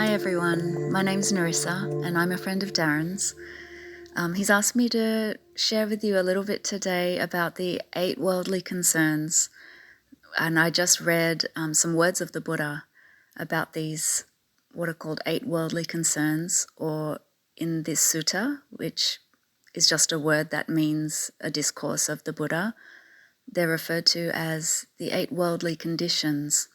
Hi everyone, my name's Narissa and I'm a friend of Darren's. He's asked me to share with you a little bit today about the 8 worldly concerns, and I just read some words of the Buddha about these, what are called 8 worldly concerns, or in this sutta, which is just a word that means a discourse of the Buddha. They're referred to as the 8 worldly conditions.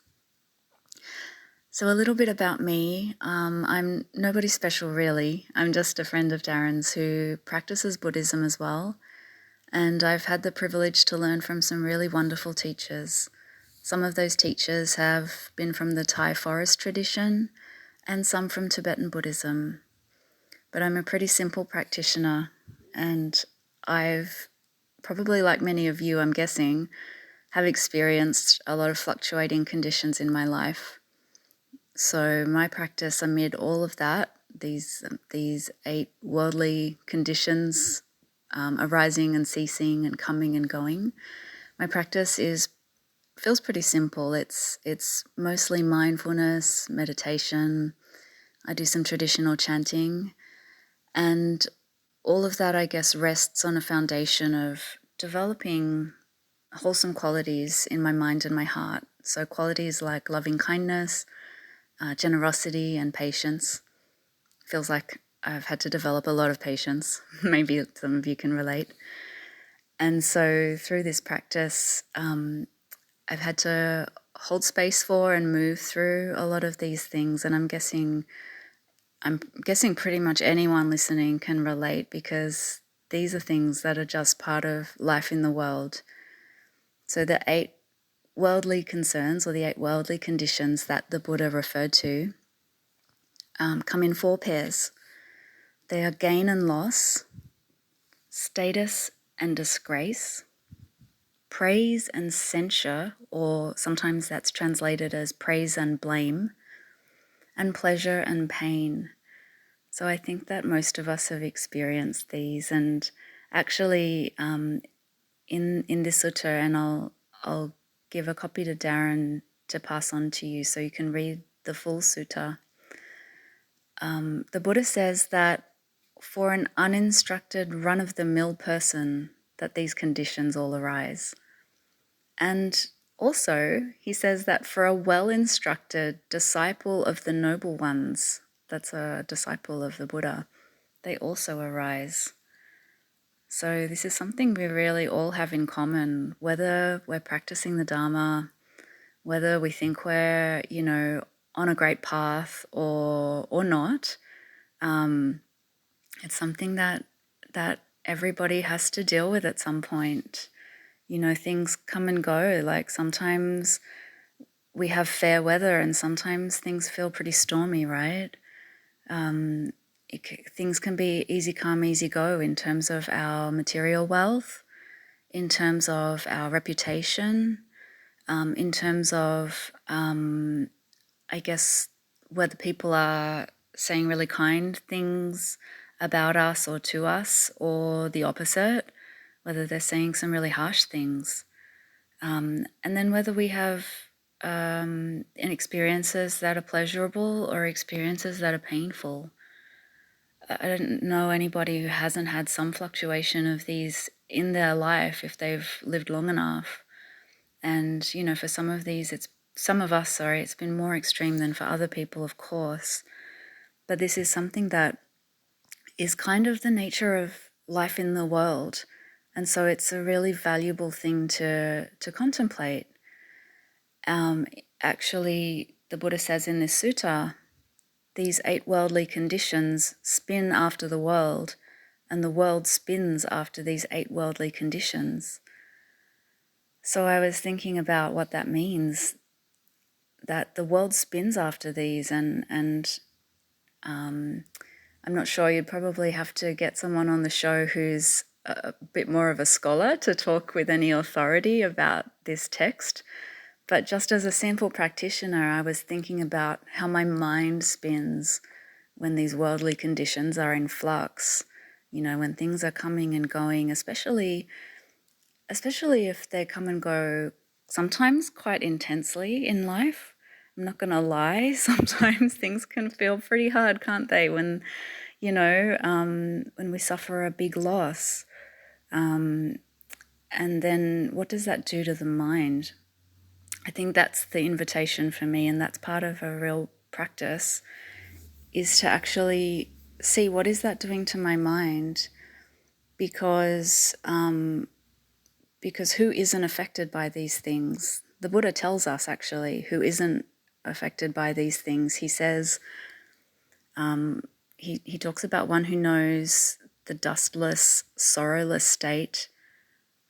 So a little bit about me. I'm nobody special really. I'm just a friend of Darren's who practices Buddhism as well. And I've had the privilege to learn from some really wonderful teachers. Some of those teachers have been from the Thai forest tradition and some from Tibetan Buddhism. But I'm a pretty simple practitioner, and I've probably, like many of you, I'm guessing, have experienced a lot of fluctuating conditions in my life. So my practice amid all of that, these 8 worldly conditions arising and ceasing and coming and going, my practice feels pretty simple. It's mostly mindfulness, meditation. I do some traditional chanting, and all of that, I guess, rests on a foundation of developing wholesome qualities in my mind and my heart. So qualities like loving kindness, generosity and patience. Feels like I've had to develop a lot of patience. Maybe some of you can relate. And so through this practice, I've had to hold space for and move through a lot of these things. And I'm guessing pretty much anyone listening can relate, because these are things that are just part of life in the world. So the 8 worldly concerns, or the 8 worldly conditions that the Buddha referred to, come in 4 pairs. They are gain and loss, status and disgrace, praise and censure, or sometimes that's translated as praise and blame, and pleasure and pain. So I think that most of us have experienced these, and actually in this sutta, and I'll give a copy to Darren to pass on to you so you can read the full sutta. The Buddha says that for an uninstructed, run-of-the-mill person, that these conditions all arise. And also, he says that for a well-instructed disciple of the noble ones, that's a disciple of the Buddha, they also arise. So this is something we really all have in common, whether we're practicing the Dharma, whether we think we're, on a great path or not. It's something that everybody has to deal with at some point. Things come and go. Like sometimes we have fair weather and sometimes things feel pretty stormy, right? Things can be easy come, easy go in terms of our material wealth, in terms of our reputation, in terms of, I guess, whether people are saying really kind things about us or to us, or the opposite, whether they're saying some really harsh things. And then whether we have experiences that are pleasurable or experiences that are painful. I don't know anybody who hasn't had some fluctuation of these in their life if they've lived long enough. And, for some of us, it's been more extreme than for other people, of course. But this is something that is kind of the nature of life in the world. And so it's a really valuable thing to contemplate. Actually, the Buddha says in this sutta, these 8 worldly conditions spin after the world, and the world spins after these 8 worldly conditions. So I was thinking about what that means, that the world spins after these, and I'm not sure, you'd probably have to get someone on the show who's a bit more of a scholar to talk with any authority about this text. But just as a simple practitioner, I was thinking about how my mind spins when these worldly conditions are in flux, when things are coming and going, especially if they come and go sometimes quite intensely in life. I'm not going to lie, sometimes things can feel pretty hard, can't they? When, when we suffer a big loss. And then what does that do to the mind? I think that's the invitation for me, and that's part of a real practice, is to actually see what is that doing to my mind, because who isn't affected by these things? The Buddha tells us actually who isn't affected by these things. He says, he talks about one who knows the dustless, sorrowless state,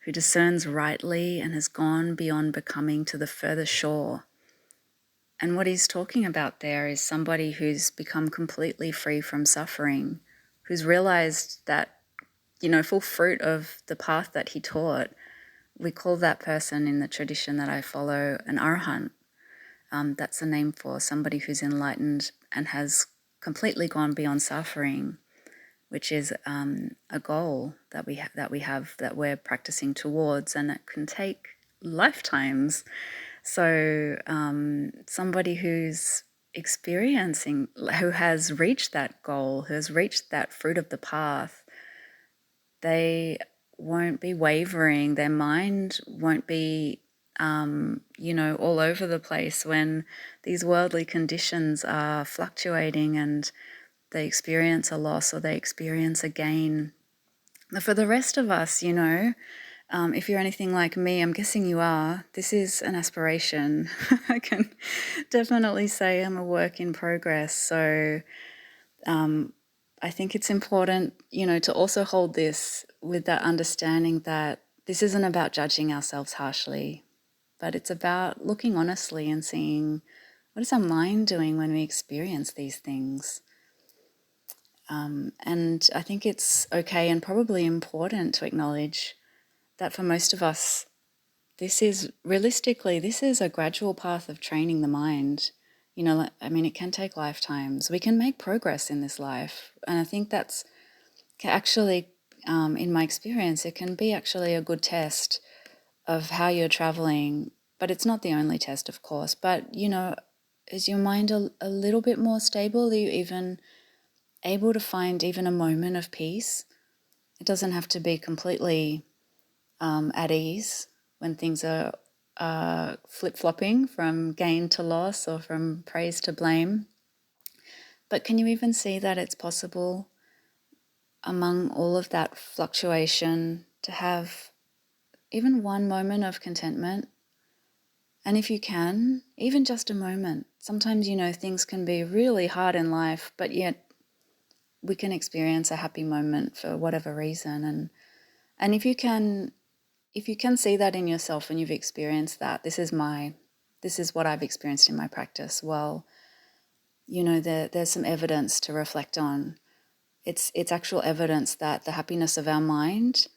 who discerns rightly and has gone beyond becoming to the further shore. And what he's talking about there is somebody who's become completely free from suffering, who's realized that, full fruit of the path that he taught. We call that person in the tradition that I follow an arahant. That's a name for somebody who's enlightened and has completely gone beyond suffering, which is a goal that we're practicing towards, and it can take lifetimes. So somebody who has reached that goal, who has reached that fruit of the path, they won't be wavering. Their mind won't be, all over the place when these worldly conditions are fluctuating and they experience a loss or they experience a gain. But for the rest of us, if you're anything like me, I'm guessing you are, this is an aspiration. I can definitely say I'm a work in progress. So I think it's important, to also hold this with that understanding that this isn't about judging ourselves harshly, but it's about looking honestly and seeing what is our mind doing when we experience these things. And I think it's okay and probably important to acknowledge that for most of us, this is a gradual path of training the mind. It can take lifetimes. We can make progress in this life. And I think that's actually, in my experience, it can be actually a good test of how you're traveling. But it's not the only test, of course. But, is your mind a little bit more stable? Are you even able to find even a moment of peace? It doesn't have to be completely at ease when things are flip-flopping from gain to loss or from praise to blame. But can you even see that it's possible among all of that fluctuation to have even one moment of contentment? And if you can, even just a moment. Sometimes, things can be really hard in life, but yet we can experience a happy moment for whatever reason. And if you can see that in yourself and you've experienced that, this is what I've experienced in my practice, well, there's some evidence to reflect on. It's actual evidence that the happiness of our mind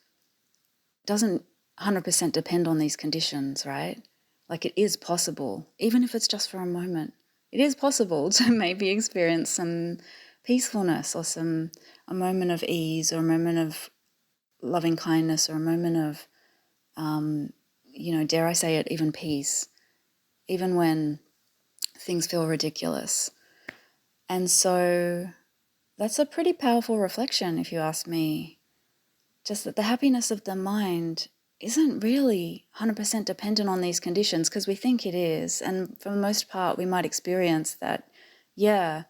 doesn't 100% depend on these conditions, right? Like, it is possible, even if it's just for a moment, it is possible to maybe experience some peacefulness or a moment of ease or a moment of loving kindness or a moment of dare I say it, even peace, even when things feel ridiculous. And so that's a pretty powerful reflection, if you ask me. Just that the happiness of the mind isn't really 100% dependent on these conditions, because we think it is. And for the most part, we might experience that, I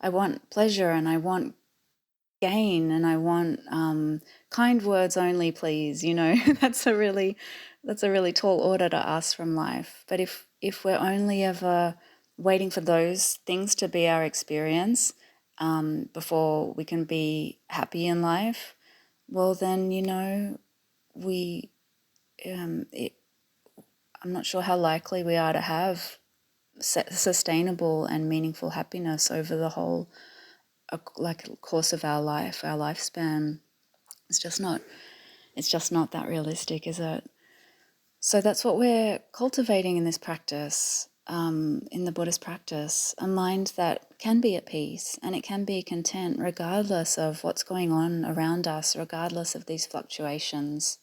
want pleasure and I want gain and I want kind words only, please. That's a really tall order to ask from life. But if we're only ever waiting for those things to be our experience before we can be happy in life, well then I'm not sure how likely we are to have sustainable and meaningful happiness over the whole course of our life, our lifespan. It's just not that realistic, is it? So that's what we're cultivating in this practice, in the Buddhist practice, a mind that can be at peace and it can be content regardless of what's going on around us, regardless of these fluctuations.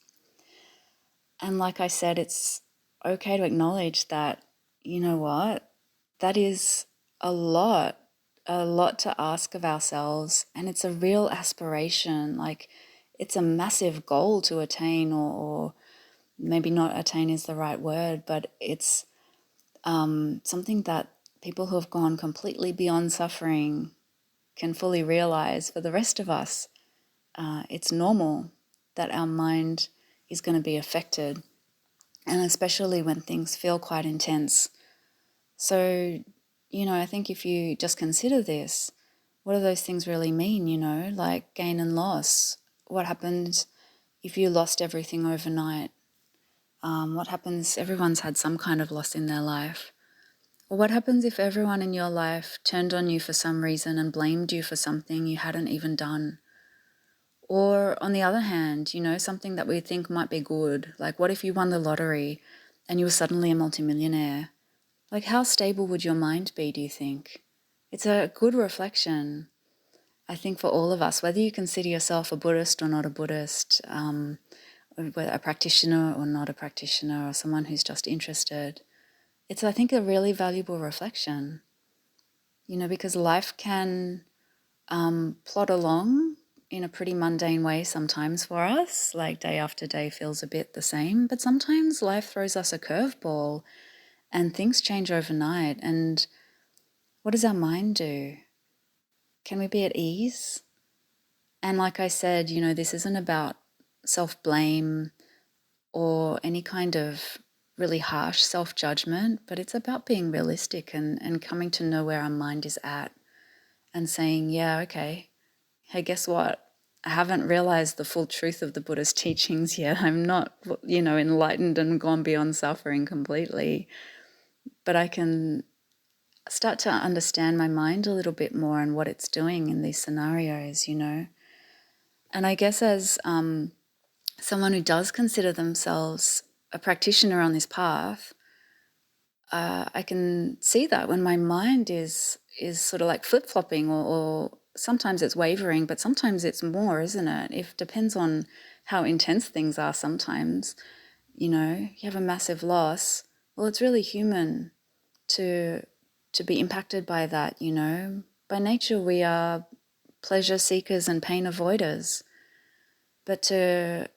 And like I said, it's okay to acknowledge that you know what? That is a lot to ask of ourselves. And it's a real aspiration. Like, it's a massive goal to attain, or maybe not attain is the right word, but it's something that people who have gone completely beyond suffering can fully realize. For the rest of us, it's normal that our mind is going to be affected, and especially when things feel quite intense. So, I think if you just consider this, what do those things really mean, like gain and loss? What happens if you lost everything overnight? What happens? Everyone's had some kind of loss in their life. Or what happens if everyone in your life turned on you for some reason and blamed you for something you hadn't even done? Or on the other hand, something that we think might be good, like what if you won the lottery and you were suddenly a multimillionaire? Like, how stable would your mind be, do you think? It's a good reflection, I think, for all of us, whether you consider yourself a Buddhist or not a Buddhist, whether a practitioner or not a practitioner, or someone who's just interested. It's, I think, a really valuable reflection, because life can plod along in a pretty mundane way sometimes for us, like day after day feels a bit the same, but sometimes life throws us a curveball and things change overnight. And what does our mind do? Can we be at ease? And like I said, this isn't about self-blame or any kind of really harsh self-judgment, but it's about being realistic and coming to know where our mind is at and saying, yeah, okay, hey, guess what? I haven't realized the full truth of the Buddhist teachings yet. I'm not, enlightened and gone beyond suffering completely, but I can start to understand my mind a little bit more and what it's doing in these scenarios, And I guess as someone who does consider themselves a practitioner on this path, I can see that when my mind is sort of like flip-flopping, or sometimes it's wavering, but sometimes it's more, isn't it? It depends on how intense things are sometimes. You have a massive loss. Well, it's really human to be impacted by that, By nature, we are pleasure seekers and pain avoiders. But to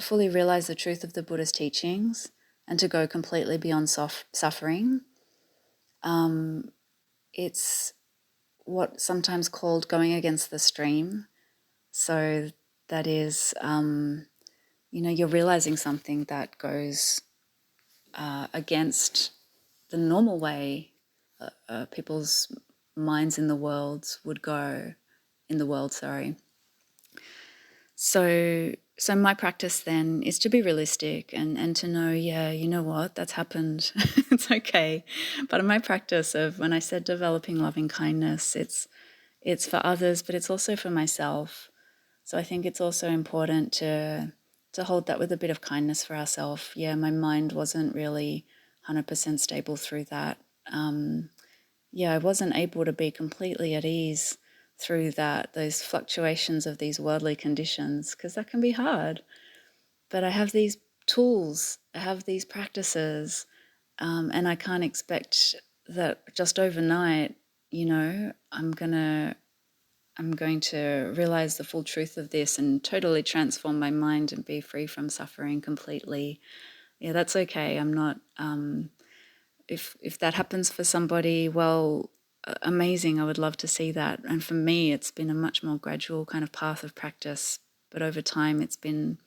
fully realize the truth of the Buddhist teachings and to go completely beyond suffering, it's what's sometimes called going against the stream. So that is, you're realizing something that goes against the normal way people's minds in the world would go, So my practice then is to be realistic and to know, yeah, you know what, that's happened. It's okay. But in my practice of, when I said developing loving kindness, it's for others, but it's also for myself. So I think it's also important to hold that with a bit of kindness for ourselves. Yeah, my mind wasn't really 100% stable through that. I wasn't able to be completely at ease through those fluctuations of these worldly conditions, because that can be hard. But I have these tools, I have these practices, and I can't expect that just overnight, I'm going to realize the full truth of this and totally transform my mind and be free from suffering completely. Yeah, that's okay. I'm not, if that happens for somebody, well, amazing. I would love to see that. And for me, it's been a much more gradual kind of path of practice. But over time, it's been,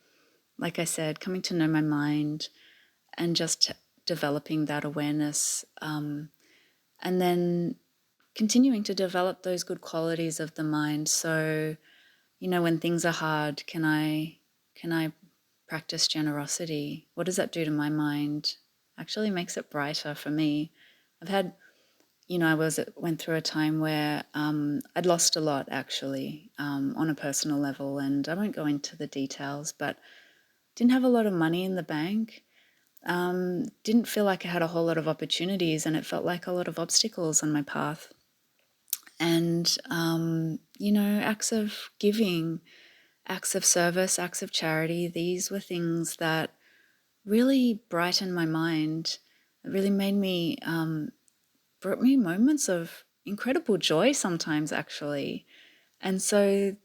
like I said, coming to know my mind and just developing that awareness, and then continuing to develop those good qualities of the mind. So, when things are hard, can I practice generosity? What does that do to my mind? Actually makes it brighter for me. I've had, I went through a time where I'd lost a lot, actually, on a personal level, and I won't go into the details, but didn't have a lot of money in the bank, didn't feel like I had a whole lot of opportunities, and it felt like a lot of obstacles on my path. And, acts of giving, acts of service, acts of charity, these were things that really brightened my mind It really brought me moments of incredible joy sometimes, actually. And so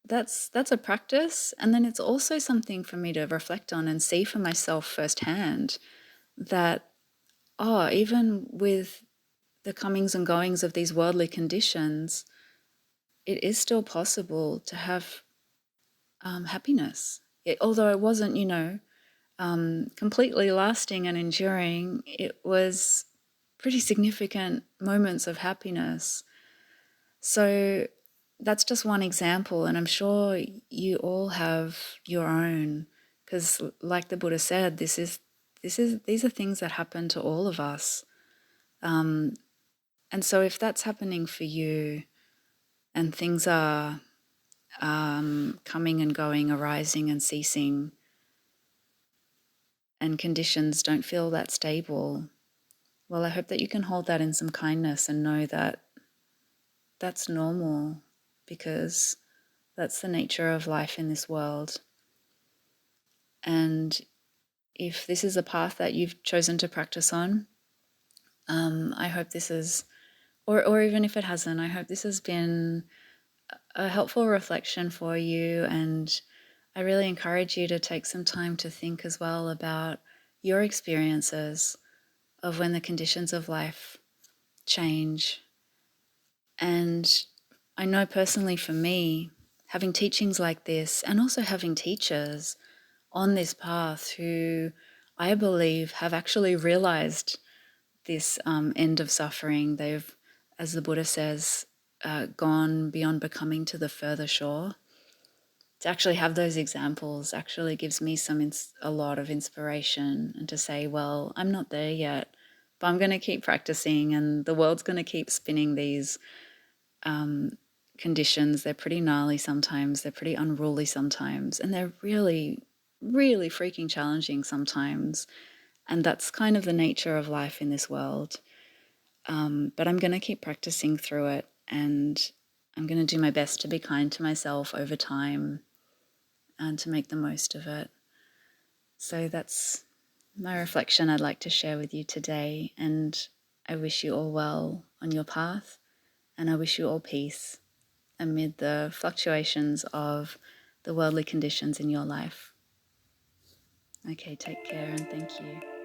that's a practice. And then it's also something for me to reflect on and see for myself firsthand that, even with the comings and goings of these worldly conditions, it is still possible to have happiness. Although it wasn't, completely lasting and enduring, it was pretty significant moments of happiness. So that's just one example, and I'm sure you all have your own, because like the Buddha said, these are things that happen to all of us. And so if that's happening for you and things are coming and going, arising and ceasing, and conditions don't feel that stable, well, I hope that you can hold that in some kindness and know that that's normal, because that's the nature of life in this world. And if this is a path that you've chosen to practice on, I hope this is, or even if it hasn't, I hope this has been a helpful reflection for you. And I really encourage you to take some time to think as well about your experiences of when the conditions of life change. And I know personally for me, having teachings like this and also having teachers on this path who I believe have actually realized this end of suffering. They've, as the Buddha says, gone beyond becoming to the further shore. To actually have those examples actually gives me a lot of inspiration, and to say, well, I'm not there yet, but I'm going to keep practicing, and the world's going to keep spinning these conditions. They're pretty gnarly sometimes, they're pretty unruly sometimes, and they're really, really freaking challenging sometimes. And that's kind of the nature of life in this world. But I'm going to keep practicing through it, and I'm going to do my best to be kind to myself over time and to make the most of it. So that's my reflection I'd like to share with you today, and I wish you all well on your path, and I wish you all peace amid the fluctuations of the worldly conditions in your life. Okay, take care and thank you.